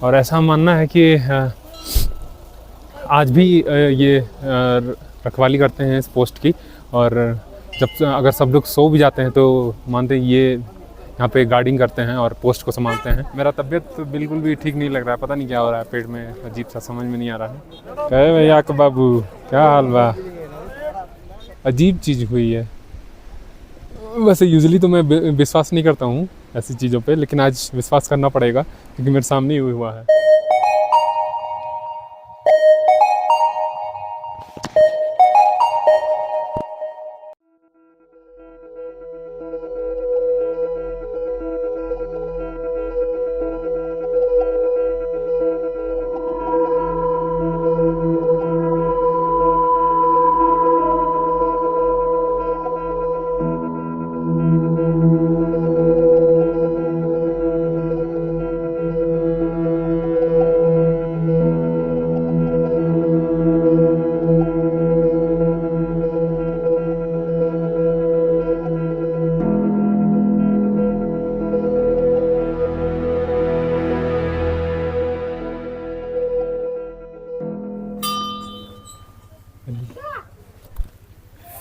और ऐसा मानना है कि आज भी ये रखवाली करते हैं इस पोस्ट की। और जब अगर सब लोग सो भी जाते हैं तो मानते हैं ये यहाँ पे गार्डिंग करते हैं और पोस्ट को संभालते हैं। मेरा तबीयत तो बिल्कुल भी ठीक नहीं लग रहा है, पता नहीं क्या हो रहा है, पेट में अजीब सा समझ में नहीं आ रहा है। कहे भैया के बाबू क्या हाल बा? अजीब चीज़ हुई है। वैसे यूजुअली तो मैं विश्वास नहीं करता हूँ ऐसी चीज़ों पे, लेकिन आज विश्वास करना पड़ेगा क्योंकि मेरे सामने ही हुआ है।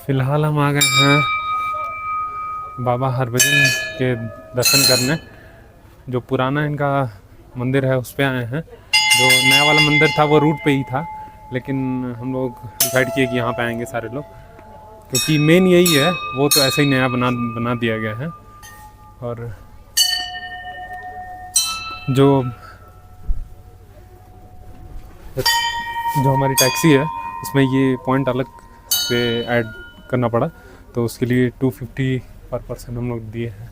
फिलहाल हम आ गए हैं बाबा हरभजन के दर्शन करने। जो पुराना इनका मंदिर है उस पे आए हैं। जो नया वाला मंदिर था वो रूट पे ही था, लेकिन हम लोग डिसाइड किए कि यहाँ पे आएंगे सारे लोग, क्योंकि मेन यही है। वो तो ऐसे ही नया बना दिया गया है। और जो हमारी टैक्सी है उसमें ये पॉइंट अलग से ऐड करना पड़ा, तो उसके लिए 250 पर पर्सन हम लोग दिए हैं।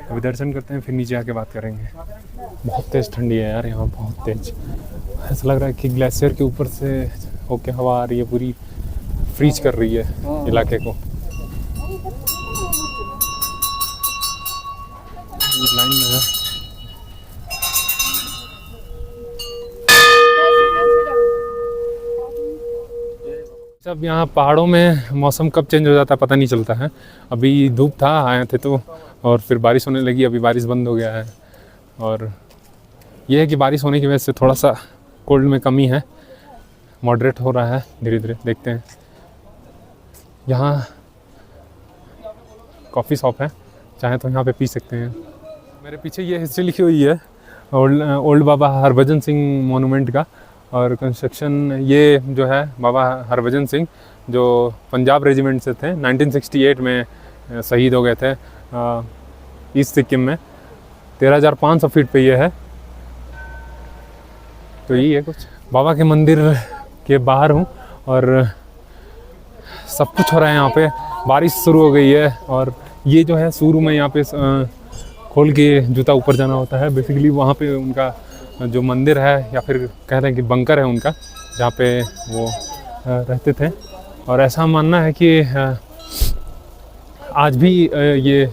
अभी दर्शन करते हैं, फिर नीचे आके बात करेंगे। बहुत तेज़ ठंडी है यार यहाँ, बहुत तेज़। ऐसा लग रहा है कि ग्लेशियर के ऊपर से होके हवा आ रही है, पूरी फ्रीज कर रही है इलाके को। लाइन में है। जब यहाँ पहाड़ों में मौसम कब चेंज हो जाता है पता नहीं चलता है। अभी धूप था, आए थे तो, और फिर बारिश होने लगी। अभी बारिश बंद हो गया है। और ये है कि बारिश होने की वजह से थोड़ा सा कोल्ड में कमी है, मॉडरेट हो रहा है धीरे धीरे। देखते हैं। यहाँ कॉफ़ी शॉप है, चाहे तो यहाँ पे पी सकते हैं। मेरे पीछे ये हिस्ट्री लिखी हुई है ओल्ड बाबा हरभजन सिंह मोनूमेंट का। और कंस्ट्रक्शन ये जो है बाबा हरभजन सिंह जो पंजाब रेजिमेंट से थे, 1968 में शहीद हो गए थे ईस्ट सिक्किम में। 13,500 फीट पे ये है। तो यही है कुछ। बाबा के मंदिर के बाहर हूँ और सब कुछ हो रहा है यहाँ पे। बारिश शुरू हो गई है और ये जो है शुरू में यहाँ पे खोल के जूता ऊपर जाना होता है। बेसिकली वहाँ पे उनका जो मंदिर है, या फिर कह रहे हैं कि बंकर है उनका, जहाँ पे वो रहते थे। और ऐसा मानना है कि आज भी ये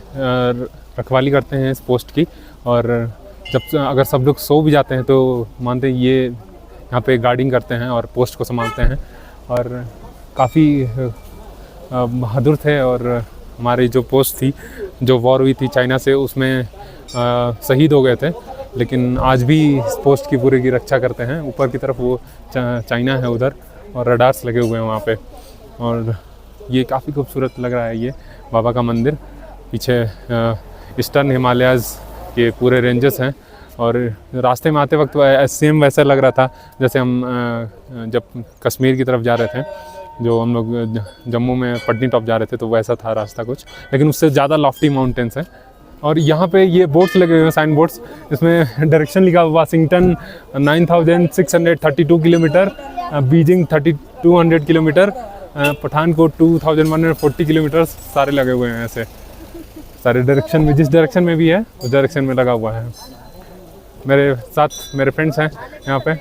रखवाली करते हैं इस पोस्ट की। और जब अगर सब लोग सो भी जाते हैं तो मानते हैं ये यहाँ पे गार्डिंग करते हैं और पोस्ट को संभालते हैं। और काफ़ी बहादुर थे। और हमारी जो पोस्ट थी, जो वॉर हुई थी चाइना से, उसमें शहीद हो गए थे, लेकिन आज भी इस पोस्ट की पूरे की रक्षा करते हैं। ऊपर की तरफ वो चाइना है उधर, और रडार्स लगे हुए हैं वहाँ पे। और ये काफ़ी खूबसूरत लग रहा है ये बाबा का मंदिर। पीछे ईस्टर्न हिमालयाज़ के पूरे रेंजेस हैं। और रास्ते में आते वक्त सेम वैसा लग रहा था जैसे हम जब कश्मीर की तरफ जा रहे थे, जो हम लोग जम्मू में पटनी टॉप जा रहे थे, तो वैसा था रास्ता कुछ, लेकिन उससे ज़्यादा लॉफ्टी माउंटेन्स हैं। और यहाँ पे ये बोर्ड्स लगे हुए हैं, साइन बोर्ड्स, इसमें डायरेक्शन लिखा हुआ Washington 9,632 kilometre, Beijing 3,200 kilometre, Pathankot 2,140 kilometre, सारे लगे हुए हैं ऐसे सारे डायरेक्शन में। जिस डायरेक्शन में भी है उस डायरेक्शन में लगा हुआ है। मेरे साथ मेरे फ्रेंड्स हैं यहाँ पे,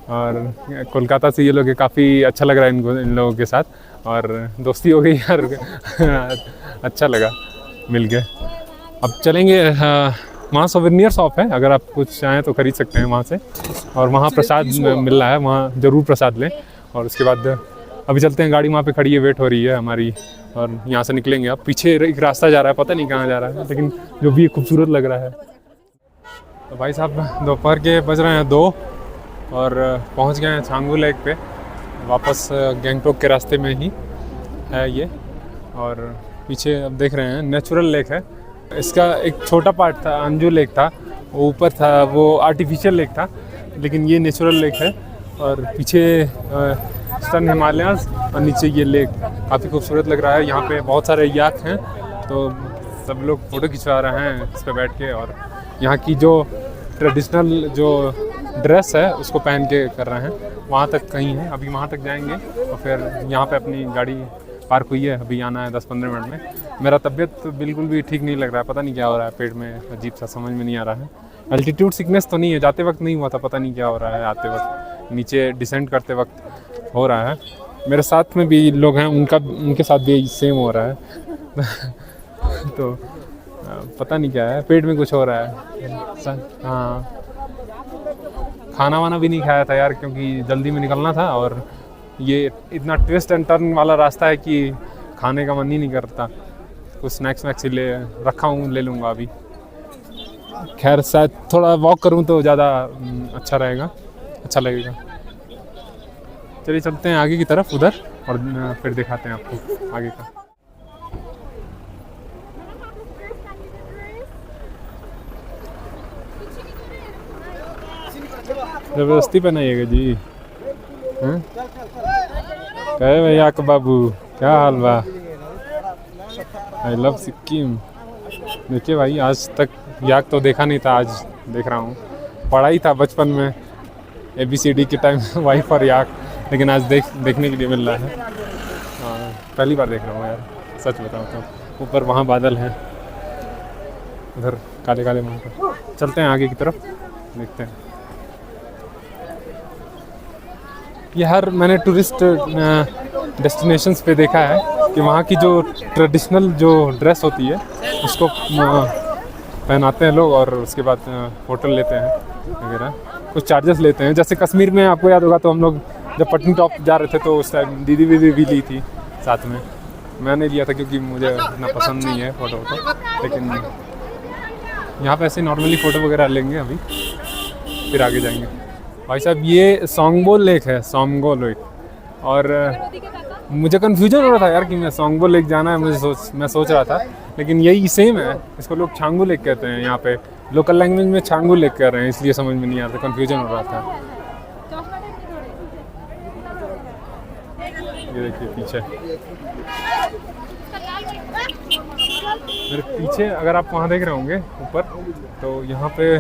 और कोलकाता से ये लोग, काफ़ी अच्छा लग रहा है इन लोगों के साथ, और दोस्ती हो गई यार। अच्छा लगा मिल के। अब चलेंगे, वहाँ सोवेनियर शॉप है, अगर आप कुछ चाहें तो ख़रीद सकते हैं वहाँ से। और वहाँ प्रसाद मिल रहा है, वहाँ ज़रूर प्रसाद लें। और उसके बाद अभी चलते हैं, गाड़ी वहाँ पे खड़ी है, वेट हो रही है हमारी, और यहाँ से निकलेंगे। अब पीछे एक रास्ता जा रहा है, पता नहीं कहाँ जा रहा है, लेकिन जो भी खूबसूरत लग रहा है। तो भाई साहब दोपहर के बज रहे हैं 2 और पहुँच गए हैं छांगू लेक पे। वापस गैंगटोक के रास्ते में ही है ये, और पीछे अब देख रहे हैं नेचुरल लेक है। इसका एक छोटा पार्ट था, अंजू लेक था, वो ऊपर था, वो आर्टिफिशियल लेक था, लेकिन ये नेचुरल लेक है। और पीछे ईस्टर्न हिमालयाज़ और नीचे ये लेक काफ़ी खूबसूरत लग रहा है। यहाँ पे बहुत सारे याक हैं, तो सब लोग फ़ोटो खिंचवा रहे हैं इस पर बैठ के, और यहाँ की जो ट्रेडिशनल जो ड्रेस है उसको पहन के कर रहे हैं। वहाँ तक कहीं है, अभी वहाँ तक जाएंगे और फिर यहाँ पे अपनी गाड़ी पार्क हुई है, अभी आना है 10-15 मिनट में। मेरा तबीयत तो बिल्कुल भी ठीक नहीं लग रहा है, पता नहीं क्या हो रहा है, पेट में अजीब सा, समझ में नहीं आ रहा है। एल्टीट्यूड सिकनेस तो नहीं है, जाते वक्त नहीं हुआ था, पता नहीं क्या हो रहा है, आते वक्त नीचे डिसेंड करते वक्त हो रहा है। मेरे साथ में भी लोग हैं, उनके साथ भी सेम हो रहा है तो पता नहीं क्या है, पेट में कुछ हो रहा है। हाँ, खाना वाना भी नहीं खाया था यार, क्योंकि जल्दी में निकलना था, और ये इतना ट्विस्ट एंड टर्न वाला रास्ता है कि खाने का मन ही नहीं करता। कुछ स्नैक्स ही ले रखा हूँ, ले लूँगा अभी। खैर शायद थोड़ा वॉक करूँ तो ज़्यादा अच्छा रहेगा, अच्छा लगेगा। चलिए चलते हैं आगे की तरफ उधर, और फिर दिखाते हैं आपको आगे का। ज़बरदस्ती बनाइएगा जी, हैं? कहे भैया के बाबू, क्या हाल बा? I love Sikkim. देखिए भाई, आज तक याक तो देखा नहीं था, आज देख रहा हूँ। पढ़ा ही था बचपन में ABCD के टाइम वाइफ और याक, लेकिन आज देखने के लिए मिल रहा है। पहली बार देख रहा हूँ यार, सच बताऊँ तो। ऊपर वहाँ बादल हैं, उधर काले काले वहाँ पर। चलते हैं आगे की तरफ, देखते हैं। ये हर मैंने टूरिस्ट डेस्टिनेशंस पे देखा है कि वहाँ की जो ट्रेडिशनल जो ड्रेस होती है उसको पहनाते हैं लोग, और उसके बाद होटल लेते हैं वगैरह, कुछ चार्जेस लेते हैं। जैसे कश्मीर में आपको याद होगा, तो हम लोग जब पटनी टॉप जा रहे थे तो उस टाइम दीदी भी ली थी साथ में। मैंने लिया था क्योंकि मुझे इतना पसंद नहीं है फ़ोटो, लेकिन यहाँ पे ऐसे नॉर्मली फ़ोटो वगैरह लेंगे अभी, फिर आगे जाएंगे। भाई साहब ये सोंगबो लेक है, सोंगबो लेक, और मुझे कन्फ्यूजन हो रहा था यार कि मैं सोंगबो लेक जाना है, मैं सोच रहा था, लेकिन यही सेम है। इसको लोग छांगू लेक कहते हैं, यहाँ पे लोकल लैंग्वेज में छांगू लेक कह रहे हैं, इसलिए समझ में नहीं आ रहा था, कन्फ्यूजन हो रहा था। ये देखिए पीछे, मेरे पीछे अगर आप वहाँ देख रहे होंगे ऊपर, तो यहाँ पे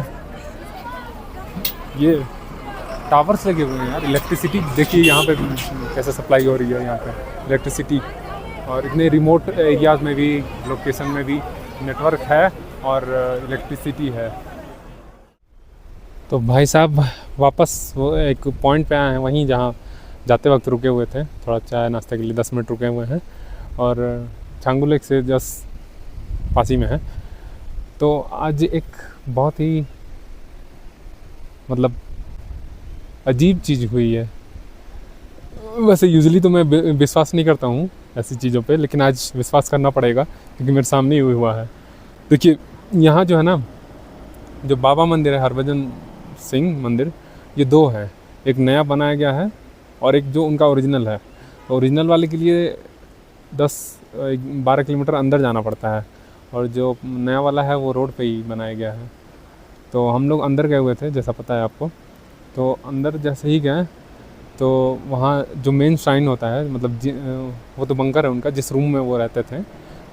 ये टावर्स लगे हुए हैं यार, इलेक्ट्रिसिटी देखिए यहाँ पे कैसे सप्लाई हो रही है यहाँ पे इलेक्ट्रिसिटी। और इतने रिमोट एरियाज़ में भी, लोकेशन में भी नेटवर्क है और इलेक्ट्रिसिटी है। तो भाई साहब वापस वो एक पॉइंट पे आए हैं, वहीं जहाँ जाते वक्त रुके हुए थे, थोड़ा चाय नाश्ते के लिए 10 मिनट रुके हुए हैं, और छांगू लेक से जस्ट पास ही में है। तो आज एक बहुत ही मतलब अजीब चीज़ हुई है। वैसे यूजुअली तो मैं विश्वास नहीं करता हूँ ऐसी चीज़ों पे, लेकिन आज विश्वास करना पड़ेगा क्योंकि मेरे सामने ही हुआ है। देखिए यहाँ जो है ना, जो बाबा मंदिर है, हरभजन सिंह मंदिर, ये 2 है। एक नया बनाया गया है और एक जो उनका ओरिजिनल है। ओरिजिनल वाले के लिए 10-12 किलोमीटर अंदर जाना पड़ता है, और जो नया वाला है वो रोड पे ही बनाया गया है। तो हम लोग अंदर गए हुए थे, जैसा पता है आपको। तो अंदर जैसे ही गए तो वहाँ जो मेन श्राइन होता है, मतलब वो तो बंकर है उनका, जिस रूम में वो रहते थे,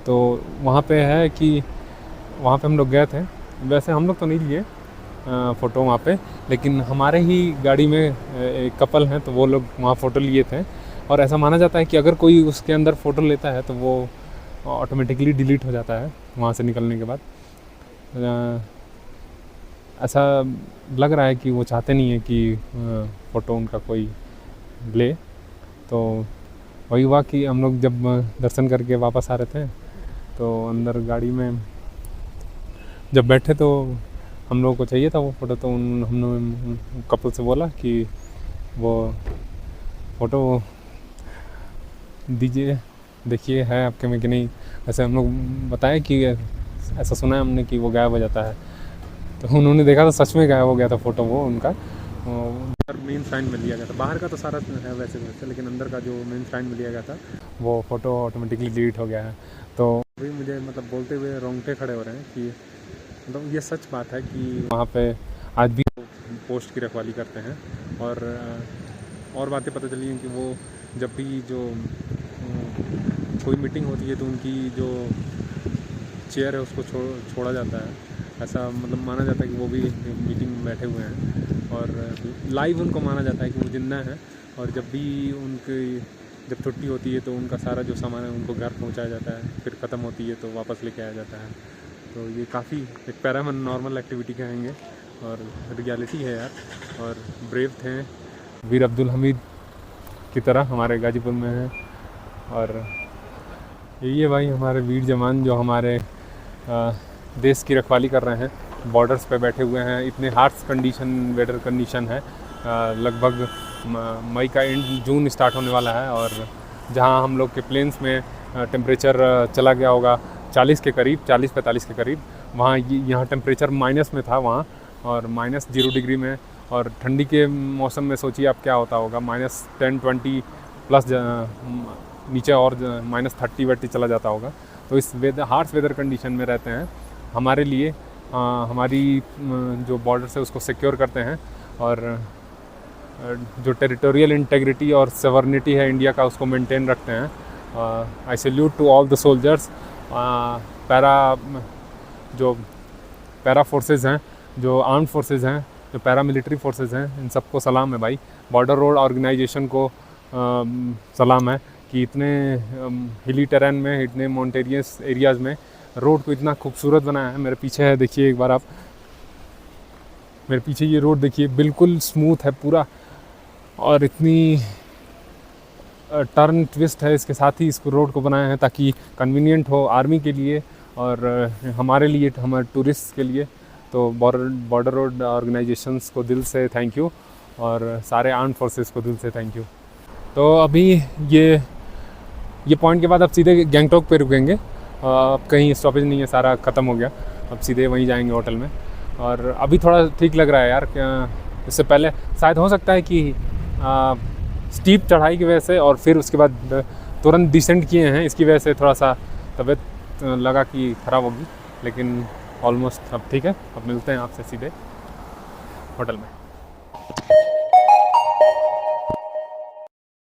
तो वहाँ पे है कि वहाँ पे हम लोग गए थे। वैसे हम लोग तो नहीं लिए फ़ोटो वहाँ पे, लेकिन हमारे ही गाड़ी में एक कपल हैं, तो वो लोग वहाँ फ़ोटो लिए थे। और ऐसा माना जाता है कि अगर कोई उसके अंदर फ़ोटो लेता है तो वो ऑटोमेटिकली डिलीट हो जाता है वहाँ से निकलने के बाद। ऐसा लग रहा है कि वो चाहते नहीं है कि फ़ोटो उनका कोई ले। तो वही हुआ कि हम लोग जब दर्शन करके वापस आ रहे थे, तो अंदर गाड़ी में जब बैठे तो हम लोगों को चाहिए था वो फ़ोटो। तो हमने कपल से बोला कि वो फ़ोटो दीजिए, देखिए है आपके में कि नहीं। ऐसे हम लोग बताया कि ऐसा सुना है हमने कि वो गायब हो जाता है, तो उन्होंने देखा तो सच में गायब हो गया था फ़ोटो वो उनका। मेन श्राइन में लिया गया था, बाहर का तो सारा है वैसे वैसे, लेकिन अंदर का जो मेन श्राइन में लिया गया था वो फ़ोटो ऑटोमेटिकली डिलीट हो गया है। तो अभी मुझे मतलब बोलते हुए रोंगटे खड़े हो रहे हैं कि मतलब ये सच बात है कि वहाँ पे आज भी पोस्ट की रखवाली करते हैं। और बातें पता चली हैं कि वो जब भी जो कोई मीटिंग होती है तो उनकी जो चेयर है उसको छोड़ा जाता है। ऐसा मतलब माना जाता है कि वो भी मीटिंग में बैठे हुए हैं और लाइव उनको माना जाता है कि वो जिंदा है। और जब भी उनकी जब छुट्टी होती है तो उनका सारा जो सामान है उनको घर पहुंचाया जाता है, फिर ख़त्म होती है तो वापस लेके आया जाता है। तो ये काफ़ी एक पैरानॉर्मल एक्टिविटी कहेंगे और रियलिटी है यार। और ब्रेव थे वीर अब्दुल हमीद की तरह हमारे गाजीपुर में है। और यही है भाई हमारे वीर जवान जो हमारे देश की रखवाली कर रहे हैं, बॉर्डर्स पे बैठे हुए हैं। इतने हार्श वेदर कंडीशन है, लगभग मई का एंड जून स्टार्ट होने वाला है। और जहां हम लोग के प्लेन्स में टेम्परेचर चला गया होगा 40 के करीब, 40-45 के करीब, वहाँ यहाँ टेम्परेचर माइनस में था वहाँ, और -0 डिग्री में। और ठंडी के मौसम में सोचिए आप क्या होता होगा, -10-20 प्लस नीचे और -30-40 चला जाता होगा। तो इस हार्श वेदर कंडीशन में रहते हैं हमारे लिए, हमारी जो बॉर्डर्स है उसको सिक्योर करते हैं। और जो टेरिटोरियल इंटेग्रिटी और सवर्निटी है इंडिया का उसको मेंटेन रखते हैं। I salute to all the soldiers. जो पैरा फोर्सेस हैं, जो आर्म्ड फोर्सेस हैं, जो पैरामिलिट्री फोर्सेस हैं, इन सबको सलाम है भाई। बॉर्डर रोड ऑर्गेनाइजेशन को सलाम है कि इतने हिली टेरेन में, इतने माउंटेनियस एरियाज़ में रोड को इतना खूबसूरत बनाया है। मेरे पीछे है, देखिए एक बार आप, मेरे पीछे ये रोड देखिए, बिल्कुल स्मूथ है पूरा, और इतनी टर्न ट्विस्ट है इसके साथ ही इसको रोड को बनाया है ताकि कन्वीनियंट हो आर्मी के लिए और हमारे लिए, हमारे टूरिस्ट के लिए। तो बॉर्डर रोड ऑर्गेनाइजेशंस को दिल से थैंक यू, और सारे आर्म्ड फोर्सेस को दिल से थैंक यू। तो अभी ये पॉइंट के बाद अब सीधे गैंगटॉक पे रुकेंगे। अब कहीं स्टॉपेज नहीं है, सारा ख़त्म हो गया, अब सीधे वहीं जाएंगे होटल में। और अभी थोड़ा ठीक लग रहा है यार, इससे पहले शायद हो सकता है कि स्टीप चढ़ाई की वजह से और फिर उसके बाद तुरंत डिसेंट किए हैं, इसकी वजह से थोड़ा सा तबीयत लगा कि ख़राब होगी, लेकिन ऑलमोस्ट अब ठीक है। अब मिलते हैं आपसे सीधे होटल में।